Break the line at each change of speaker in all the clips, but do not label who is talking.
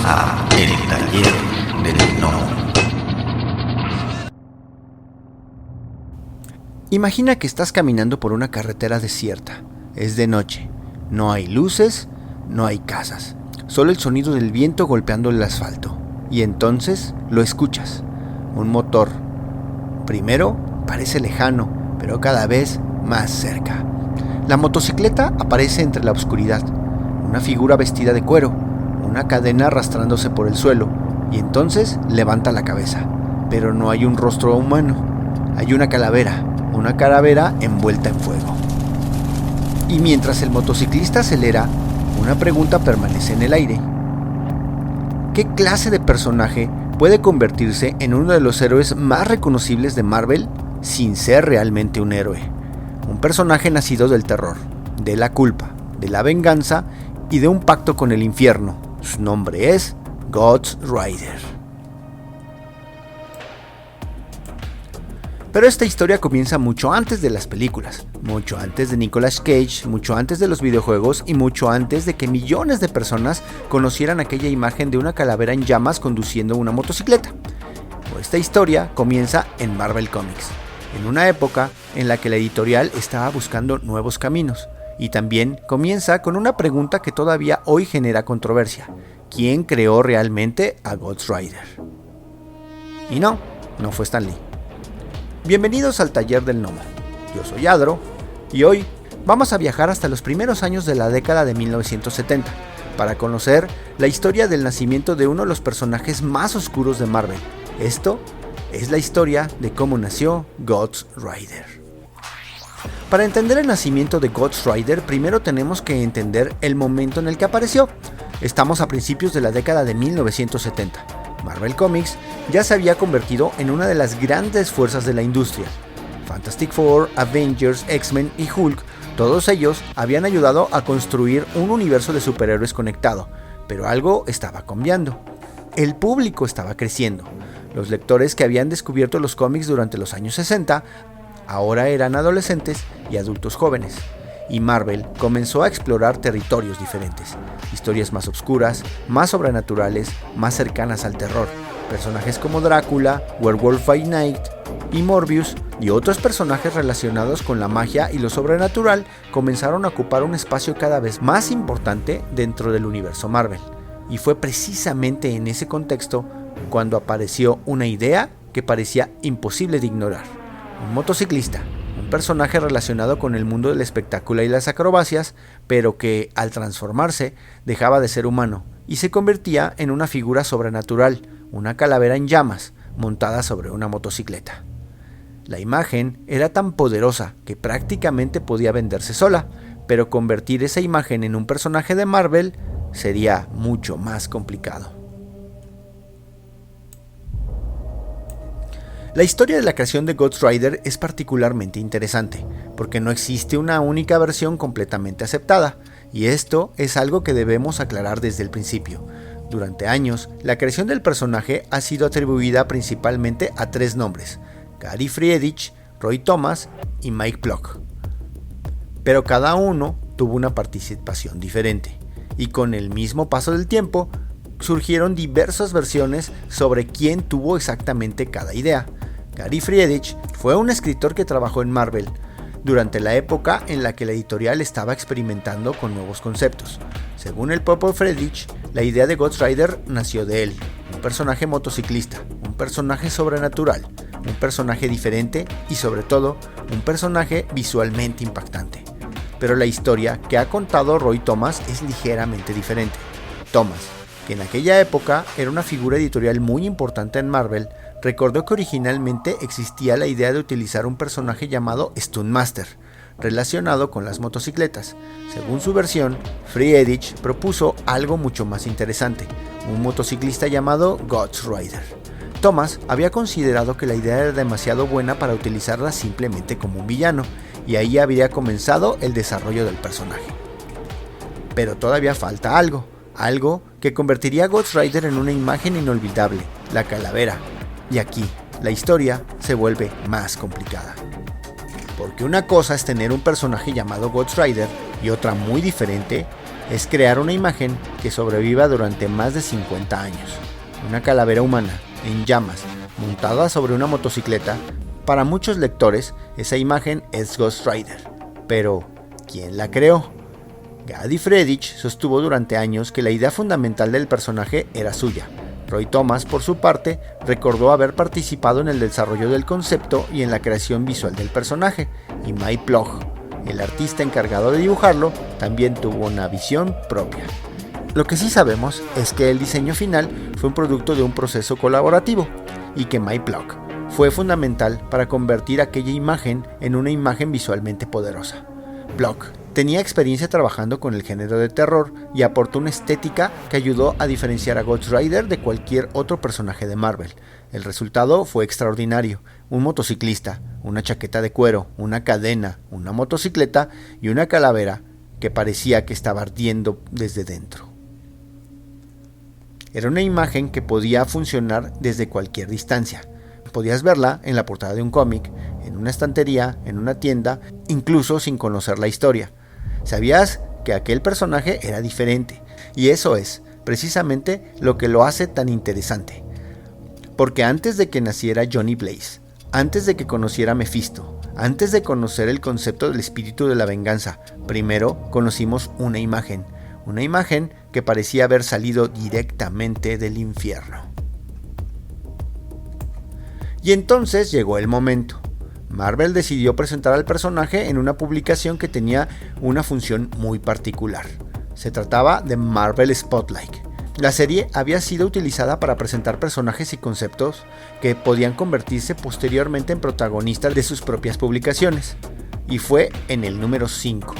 a El Taller del Gnomo.
Imagina que estás caminando por una carretera desierta. Es de noche. No hay luces, no hay casas. Solo el sonido del viento golpeando el asfalto. Y entonces lo escuchas. Un motor. Primero parece lejano, pero cada vez más cerca. La motocicleta aparece entre la oscuridad. Una figura vestida de cuero, una cadena arrastrándose por el suelo, y entonces levanta la cabeza. Pero no hay un rostro humano. Hay una calavera envuelta en fuego. Y mientras el motociclista acelera, una pregunta permanece en el aire. ¿Qué clase de personaje puede convertirse en uno de los héroes más reconocibles de Marvel sin ser realmente un héroe? Un personaje nacido del terror, de la culpa, de la venganza y de un pacto con el infierno. Su nombre es Ghost Rider. Pero esta historia comienza mucho antes de las películas, mucho antes de Nicolas Cage, mucho antes de los videojuegos y mucho antes de que millones de personas conocieran aquella imagen de una calavera en llamas conduciendo una motocicleta. Esta historia comienza en Marvel Comics, en una época en la que la editorial estaba buscando nuevos caminos, y también comienza con una pregunta que todavía hoy genera controversia: ¿quién creó realmente a Ghost Rider? Y no fue Stan Lee. Bienvenidos al Taller del Gnomo. Yo soy Adro, y hoy vamos a viajar hasta los primeros años de la década de 1970 para conocer la historia del nacimiento de uno de los personajes más oscuros de Marvel. Esto es la historia de cómo nació Ghost Rider. Para entender el nacimiento de Ghost Rider, primero tenemos que entender el momento en el que apareció. Estamos a principios de la década de 1970. Marvel Comics ya se había convertido en una de las grandes fuerzas de la industria. Fantastic Four, Avengers, X-Men y Hulk, todos ellos habían ayudado a construir un universo de superhéroes conectado, pero algo estaba cambiando. El público estaba creciendo. Los lectores que habían descubierto los cómics durante los años 60 ahora eran adolescentes y adultos jóvenes, y Marvel comenzó a explorar territorios diferentes, historias más oscuras, más sobrenaturales, más cercanas al terror. Personajes como Drácula, Werewolf by Night y Morbius y otros personajes relacionados con la magia y lo sobrenatural comenzaron a ocupar un espacio cada vez más importante dentro del universo Marvel. Y fue precisamente en ese contexto cuando apareció una idea que parecía imposible de ignorar. Un motociclista, un personaje relacionado con el mundo del espectáculo y las acrobacias, pero que al transformarse dejaba de ser humano y se convertía en una figura sobrenatural, una calavera en llamas, montada sobre una motocicleta. La imagen era tan poderosa que prácticamente podía venderse sola, pero convertir esa imagen en un personaje de Marvel sería mucho más complicado. La historia de la creación de Ghost Rider es particularmente interesante, porque no existe una única versión completamente aceptada, y esto es algo que debemos aclarar desde el principio. Durante años, la creación del personaje ha sido atribuida principalmente a 3 nombres: Gary Friedrich, Roy Thomas y Mike Plock. Pero cada uno tuvo una participación diferente, y con el mismo paso del tiempo, surgieron diversas versiones sobre quién tuvo exactamente cada idea. Gary Friedrich fue un escritor que trabajó en Marvel durante la época en la que la editorial estaba experimentando con nuevos conceptos. Según el propio Friedrich, la idea de Ghost Rider nació de él: un personaje motociclista, un personaje sobrenatural, un personaje diferente y sobre todo un personaje visualmente impactante. Pero la historia que ha contado Roy Thomas es ligeramente diferente. Thomas, que en aquella época era una figura editorial muy importante en Marvel, recordó que originalmente existía la idea de utilizar un personaje llamado Stunt Master, relacionado con las motocicletas. Según su versión, Friedrich propuso algo mucho más interesante: un motociclista llamado Ghost Rider. Thomas había considerado que la idea era demasiado buena para utilizarla simplemente como un villano, y ahí habría comenzado el desarrollo del personaje. Pero todavía falta algo que convertiría a Ghost Rider en una imagen inolvidable: la calavera. Y aquí, la historia se vuelve más complicada. Porque una cosa es tener un personaje llamado Ghost Rider y otra muy diferente es crear una imagen que sobreviva durante más de 50 años. Una calavera humana, en llamas, montada sobre una motocicleta. Para muchos lectores, esa imagen es Ghost Rider. Pero, ¿quién la creó? Gadi Friedrich sostuvo durante años que la idea fundamental del personaje era suya. Roy Thomas, por su parte, recordó haber participado en el desarrollo del concepto y en la creación visual del personaje, y Mike Ploug, el artista encargado de dibujarlo, también tuvo una visión propia. Lo que sí sabemos es que el diseño final fue un producto de un proceso colaborativo, y que Mike Ploug fue fundamental para convertir aquella imagen en una imagen visualmente poderosa. Ploug tenía experiencia trabajando con el género de terror y aportó una estética que ayudó a diferenciar a Ghost Rider de cualquier otro personaje de Marvel. El resultado fue extraordinario: un motociclista, una chaqueta de cuero, una cadena, una motocicleta y una calavera que parecía que estaba ardiendo desde dentro. Era una imagen que podía funcionar desde cualquier distancia. Podías verla en la portada de un cómic, en una estantería, en una tienda, incluso sin conocer la historia. Sabías que aquel personaje era diferente, y eso es precisamente lo que lo hace tan interesante. Porque antes de que naciera Johnny Blaze, antes de que conociera a Mephisto, antes de conocer el concepto del espíritu de la venganza, primero conocimos una imagen que parecía haber salido directamente del infierno. Y entonces llegó el momento. Marvel decidió presentar al personaje en una publicación que tenía una función muy particular. Se trataba de Marvel Spotlight. La serie había sido utilizada para presentar personajes y conceptos que podían convertirse posteriormente en protagonistas de sus propias publicaciones. Y fue en el número 5,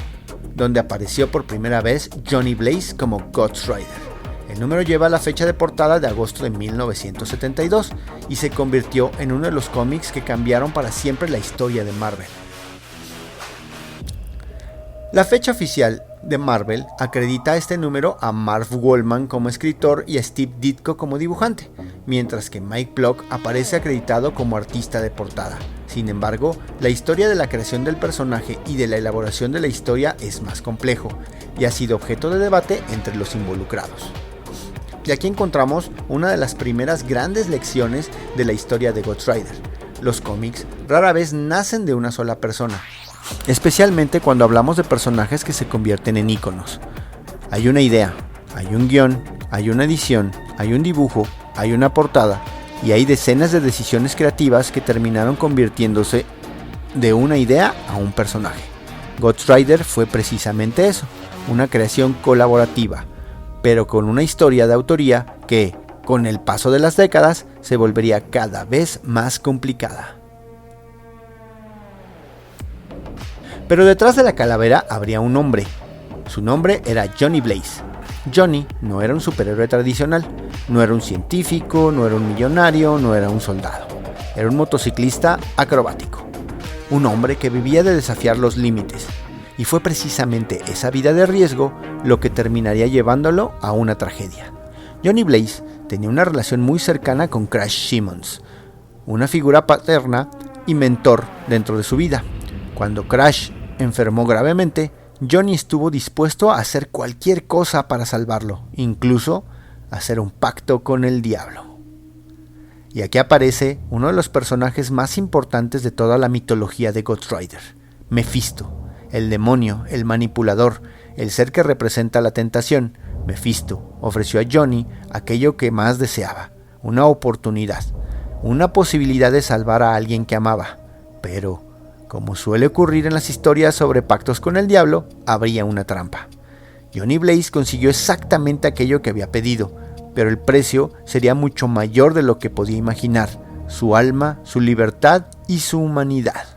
donde apareció por primera vez Johnny Blaze como Ghost Rider. El número lleva la fecha de portada de agosto de 1972 y se convirtió en uno de los cómics que cambiaron para siempre la historia de Marvel. La fecha oficial de Marvel acredita este número a Marv Wolfman como escritor y a Steve Ditko como dibujante, mientras que Mike Ploug aparece acreditado como artista de portada. Sin embargo, la historia de la creación del personaje y de la elaboración de la historia es más complejo y ha sido objeto de debate entre los involucrados. Y aquí encontramos una de las primeras grandes lecciones de la historia de Ghost Rider. Los cómics rara vez nacen de una sola persona, especialmente cuando hablamos de personajes que se convierten en íconos. Hay una idea, hay un guión, hay una edición, hay un dibujo, hay una portada y hay decenas de decisiones creativas que terminaron convirtiéndose de una idea a un personaje. Ghost Rider fue precisamente eso, una creación colaborativa, pero con una historia de autoría que, con el paso de las décadas, se volvería cada vez más complicada. Pero detrás de la calavera habría un hombre. Su nombre era Johnny Blaze. Johnny no era un superhéroe tradicional, no era un científico, no era un millonario, no era un soldado. Era un motociclista acrobático. Un hombre que vivía de desafiar los límites. Y fue precisamente esa vida de riesgo lo que terminaría llevándolo a una tragedia. Johnny Blaze tenía una relación muy cercana con Crash Simmons, una figura paterna y mentor dentro de su vida. Cuando Crash enfermó gravemente, Johnny estuvo dispuesto a hacer cualquier cosa para salvarlo, incluso hacer un pacto con el diablo. Y aquí aparece uno de los personajes más importantes de toda la mitología de Ghost Rider, Mephisto. El demonio, el manipulador, el ser que representa la tentación. Mephisto ofreció a Johnny aquello que más deseaba, una oportunidad, una posibilidad de salvar a alguien que amaba. Pero, como suele ocurrir en las historias sobre pactos con el diablo, habría una trampa. Johnny Blaze consiguió exactamente aquello que había pedido, pero el precio sería mucho mayor de lo que podía imaginar: su alma, su libertad y su humanidad.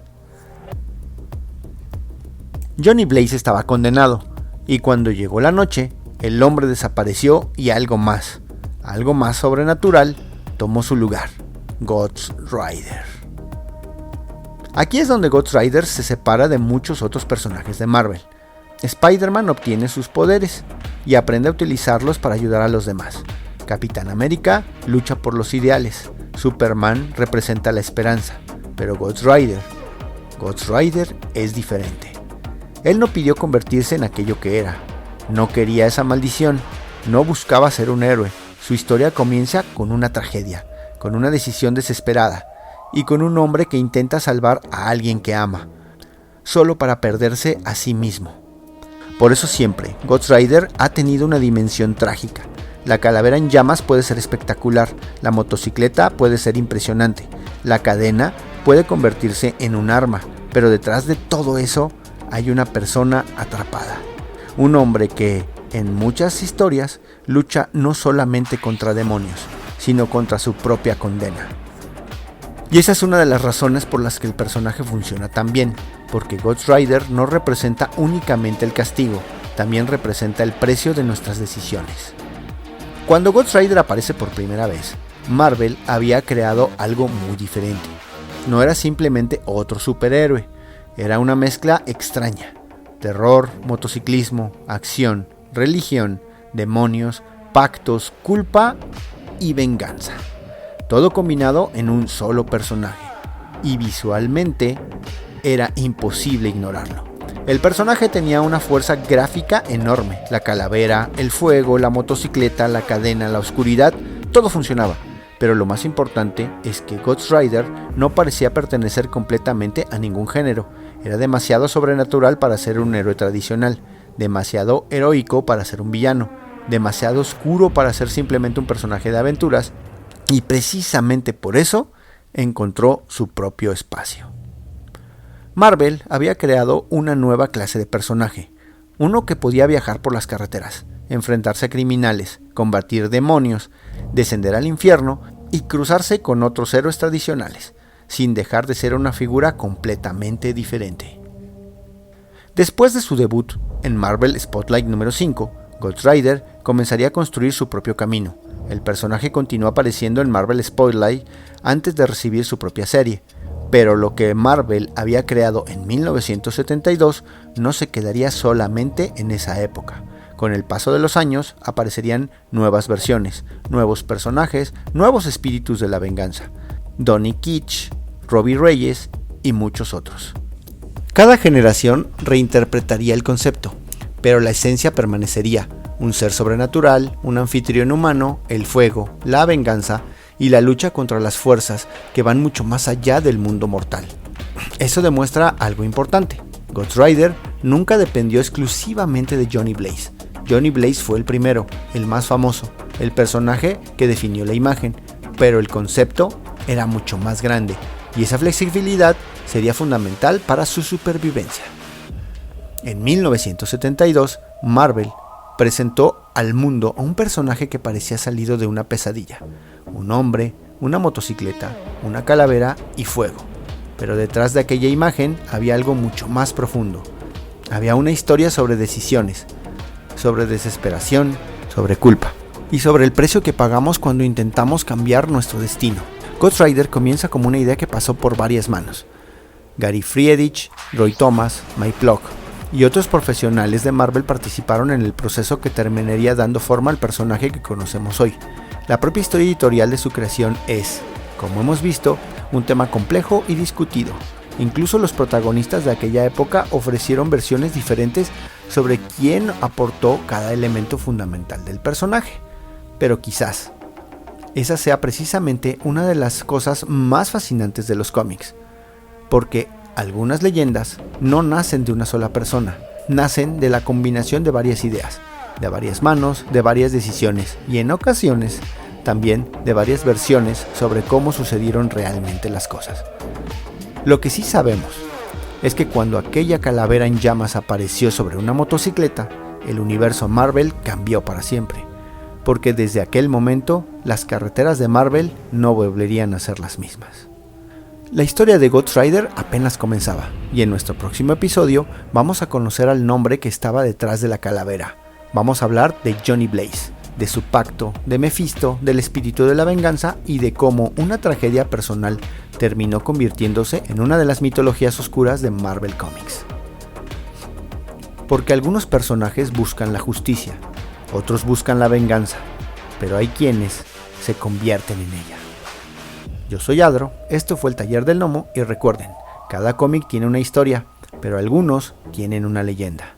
Johnny Blaze estaba condenado, y cuando llegó la noche, el hombre desapareció y algo más sobrenatural, tomó su lugar: Ghost Rider. Aquí es donde Ghost Rider se separa de muchos otros personajes de Marvel. Spider-Man obtiene sus poderes y aprende a utilizarlos para ayudar a los demás. Capitán América lucha por los ideales. Superman representa la esperanza. Pero Ghost Rider es diferente. Él no pidió convertirse en aquello que era. No quería esa maldición, no buscaba ser un héroe. Su historia comienza con una tragedia, con una decisión desesperada y con un hombre que intenta salvar a alguien que ama, solo para perderse a sí mismo. Por eso siempre, Ghost Rider ha tenido una dimensión trágica. La calavera en llamas puede ser espectacular, la motocicleta puede ser impresionante, la cadena puede convertirse en un arma, pero detrás de todo eso hay una persona atrapada. Un hombre que, en muchas historias, lucha no solamente contra demonios, sino contra su propia condena. Y esa es una de las razones por las que el personaje funciona tan bien, porque Ghost Rider no representa únicamente el castigo, también representa el precio de nuestras decisiones. Cuando Ghost Rider aparece por primera vez, Marvel había creado algo muy diferente. No era simplemente otro superhéroe, era una mezcla extraña. Terror, motociclismo, acción, religión, demonios, pactos, culpa y venganza. Todo combinado en un solo personaje. Y visualmente era imposible ignorarlo. El personaje tenía una fuerza gráfica enorme. La calavera, el fuego, la motocicleta, la cadena, la oscuridad, todo funcionaba. Pero lo más importante es que Ghost Rider no parecía pertenecer completamente a ningún género. Era demasiado sobrenatural para ser un héroe tradicional, demasiado heroico para ser un villano, demasiado oscuro para ser simplemente un personaje de aventuras, y precisamente por eso encontró su propio espacio. Marvel había creado una nueva clase de personaje, uno que podía viajar por las carreteras, enfrentarse a criminales, combatir demonios, descender al infierno y cruzarse con otros héroes tradicionales, sin dejar de ser una figura completamente diferente. Después de su debut en Marvel Spotlight número 5, Ghost Rider comenzaría a construir su propio camino. El personaje continuó apareciendo en Marvel Spotlight antes de recibir su propia serie, pero lo que Marvel había creado en 1972 no se quedaría solamente en esa época. Con el paso de los años aparecerían nuevas versiones, nuevos personajes, nuevos espíritus de la venganza. Donny Cates, Robbie Reyes y muchos otros. Cada generación reinterpretaría el concepto, pero la esencia permanecería: un ser sobrenatural, un anfitrión humano, el fuego, la venganza y la lucha contra las fuerzas que van mucho más allá del mundo mortal. Eso demuestra algo importante. Ghost Rider nunca dependió exclusivamente de Johnny Blaze. Johnny Blaze fue el primero, el más famoso, el personaje que definió la imagen, pero el concepto era mucho más grande, y esa flexibilidad sería fundamental para su supervivencia. En 1972, Marvel presentó al mundo a un personaje que parecía salido de una pesadilla: un hombre, una motocicleta, una calavera y fuego. Pero detrás de aquella imagen había algo mucho más profundo. Había una historia sobre decisiones, sobre desesperación, sobre culpa y sobre el precio que pagamos cuando intentamos cambiar nuestro destino. Ghost Rider comienza como una idea que pasó por varias manos. Gary Friedrich, Roy Thomas, Mike Block y otros profesionales de Marvel participaron en el proceso que terminaría dando forma al personaje que conocemos hoy. La propia historia editorial de su creación es, como hemos visto, un tema complejo y discutido. Incluso los protagonistas de aquella época ofrecieron versiones diferentes sobre quién aportó cada elemento fundamental del personaje. Pero quizás esa sea precisamente una de las cosas más fascinantes de los cómics, porque algunas leyendas no nacen de una sola persona, nacen de la combinación de varias ideas, de varias manos, de varias decisiones y en ocasiones también de varias versiones sobre cómo sucedieron realmente las cosas. Lo que sí sabemos es que cuando aquella calavera en llamas apareció sobre una motocicleta, el universo Marvel cambió para siempre, porque desde aquel momento las carreteras de Marvel no volverían a ser las mismas. La historia de Ghost Rider apenas comenzaba, y en nuestro próximo episodio vamos a conocer al nombre que estaba detrás de la calavera. Vamos a hablar de Johnny Blaze, de su pacto, de Mephisto, del espíritu de la venganza y de cómo una tragedia personal terminó convirtiéndose en una de las mitologías oscuras de Marvel Comics. Porque algunos personajes buscan la justicia, otros buscan la venganza, pero hay quienes se convierten en ella. Yo soy Adro, esto fue el Taller del Gnomo y recuerden, cada cómic tiene una historia, pero algunos tienen una leyenda.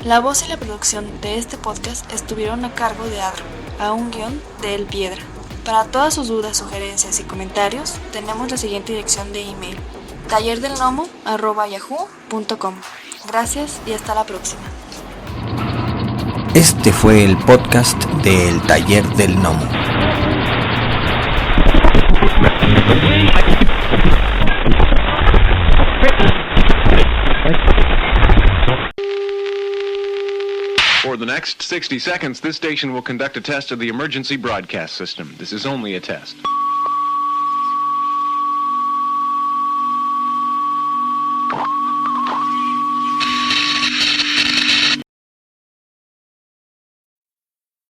La voz y la producción de este podcast estuvieron a cargo de Adro, a un guión de El Piedra. Para todas sus dudas, sugerencias y comentarios, tenemos la siguiente dirección de email: tallerdelgnomo@yahoo.com. Gracias y hasta la próxima.
Este fue el podcast de El Taller del Gnomo.
For the next 60 seconds, this station will conduct a test of the emergency broadcast system. This is only a test.